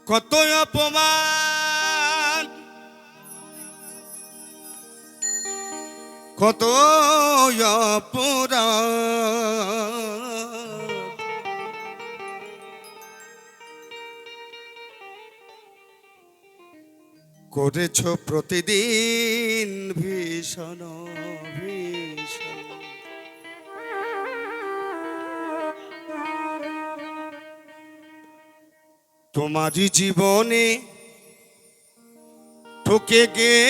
কত অপমান, কত অপরাধ করেছ প্রতিদিন ভীষণ ভীষণ। তোমারই জীবনে ঠকে গেলে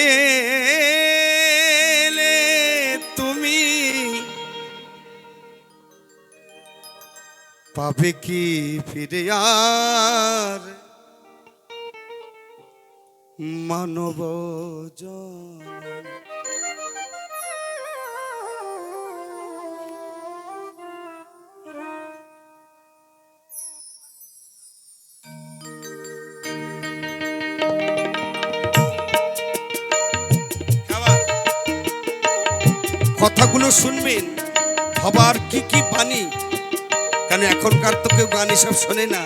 তুমি পাবে কি ফিরে আর মানব জনম। কথাগুলো শুনবেন, ভবার কি কি বাণী, কেন এখনকার তো কেউ গান এসব শোনে না।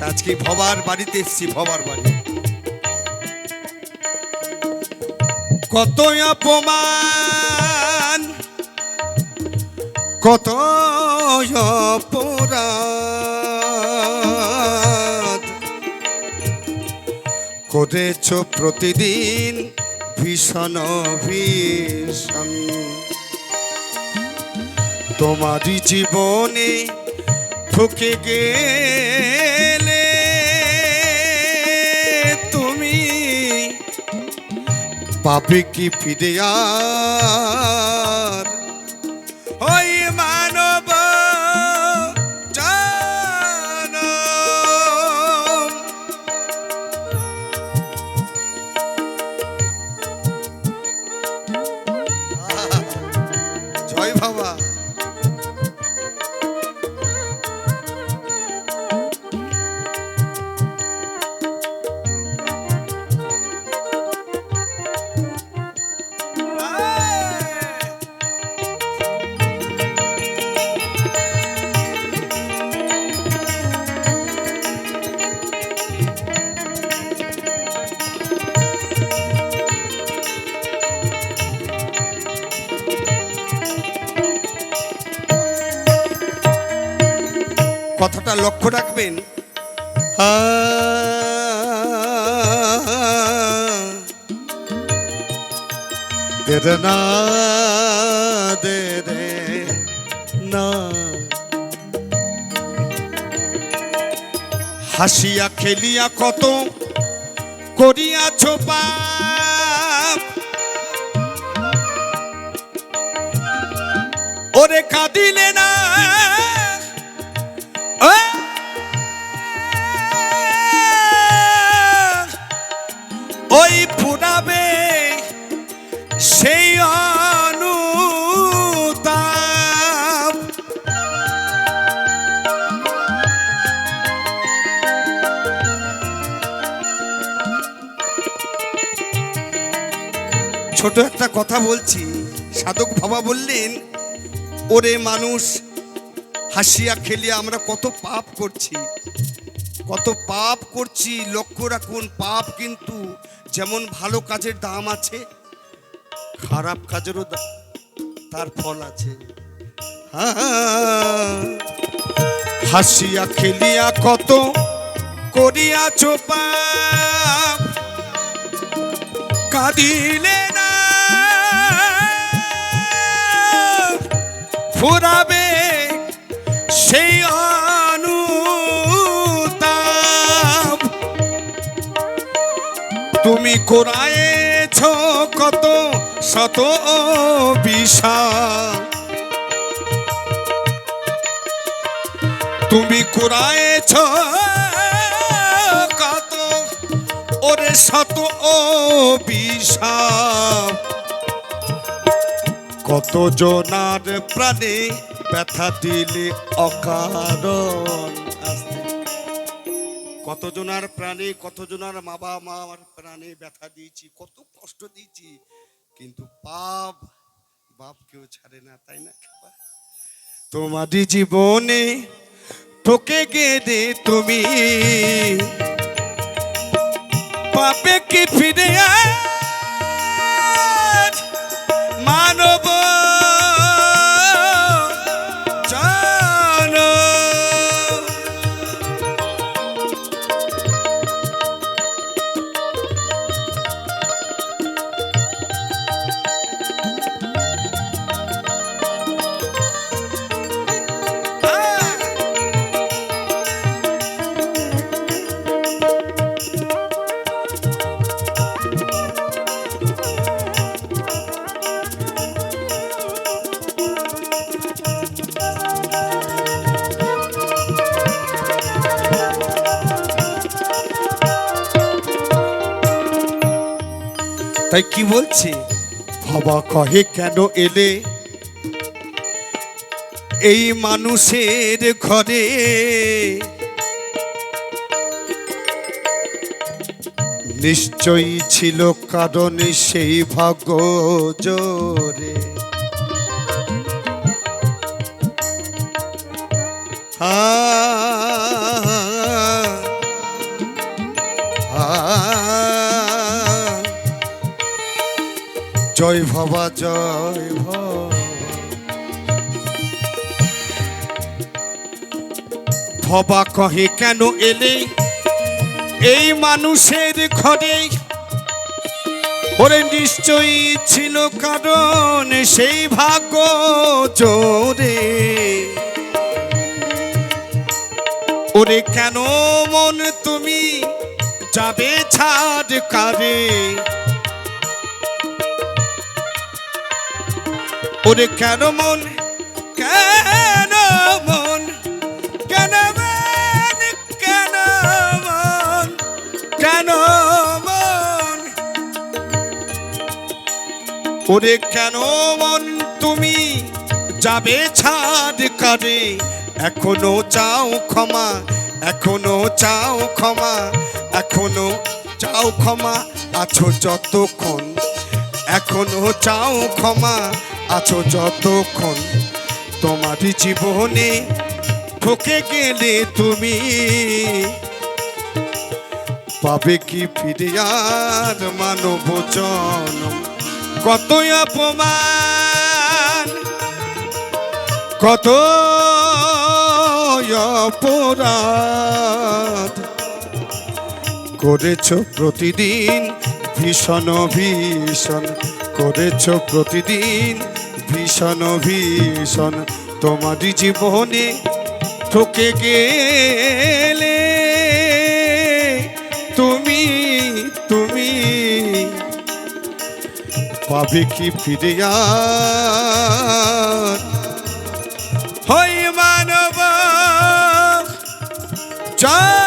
আজকে ভবার বাড়িতে এসছি, ভবার বাড়ি। কত অপমান, কত অপরাধ করেছ প্রতিদিন ভীষণ ভীষণ। তোমারই জীবনে ঠকে গেলে তুমি পাবে কি ফিরে আর ওই মানব জনম। জয় বাবা। কথাটা লক্ষ্য রাখবেন। দে না দে রে না, হাসিয়া খেলিয়া কত করিয়াছ পাপ, ওরে কাঁদিলে না ওই ফুরাবে সেই অনুতাপ। ছোট একটা কথা বলছি। সাধক বাবা বললেন, ওরে মানুষ, হাসিয়া খেলিয়া আমরা কত পাপ করছি, কত পাপ করছি। লক্ষ্য রাখুন, পাপ কিন্তু যেমন ভালো কাজের দাম আছে, খারাপ কাজেরও তার ফল আছে। হাসিয়া খেলিয়া কত করিয়াছ পাপ, কাঁদিলে না ফুরাবে সেই অনুতাপ। তুমি কোরায়েছ কত শত বিষাদ, তুমি কোরায়েছ কত ওরে শত বিষাদ। কত জনার প্রাণে ব্যথা দিলে অকারণ। কত জনার প্রাণে, কত জনার মা বাবা মার প্রাণে ব্যথা দিয়েছি, কত কষ্ট দিয়েছি, কিন্তু পাপ বাপ কেউ ছাড়ে না, তাই না? তোমারই জীবনে ঠকে গেলে তুমি পাবে কি ফিরে আর মানব জান। তাই কি বলছি, বাবা কহে কেন এলে এই মানুষের ঘরে, নিশ্চয়ই ছিল কারণ সেই ভাগ্য জোরে। জয় ভবা জয় ভবা কহে কেন এলে এই মানুষের ঘরে, ওরে নিশ্চয়ই ছিল কারণ সেই ভাগ্য জোরে। ওরে কেন মন তুমি যাবে ছাড় কারে, ওরে কেন মন কেন মন কেন মন কেন মন কেন মন, ওরে কেন মন তুমি যাবে ছাড় কারে। এখনো চাও ক্ষমা, এখনো চাও ক্ষমা, এখনো চাও ক্ষমা, আছো যতক্ষণ, এখনো চাও ক্ষমা, আছো যতক্ষণ। তোমার জীবনে ঠকে গেলে তুমি পাবে কি ফিরে আর মানব জনম। কত অপমান, কত অপরাধ করেছ প্রতিদিন, ভীষণ ভীষণ করেছ প্রতিদিন, ভীষণ ভীষণ। তোমার জীবনে ঠকে গেলে তুমি তুমি পাবে কি ফিরে আর হই মানব জান।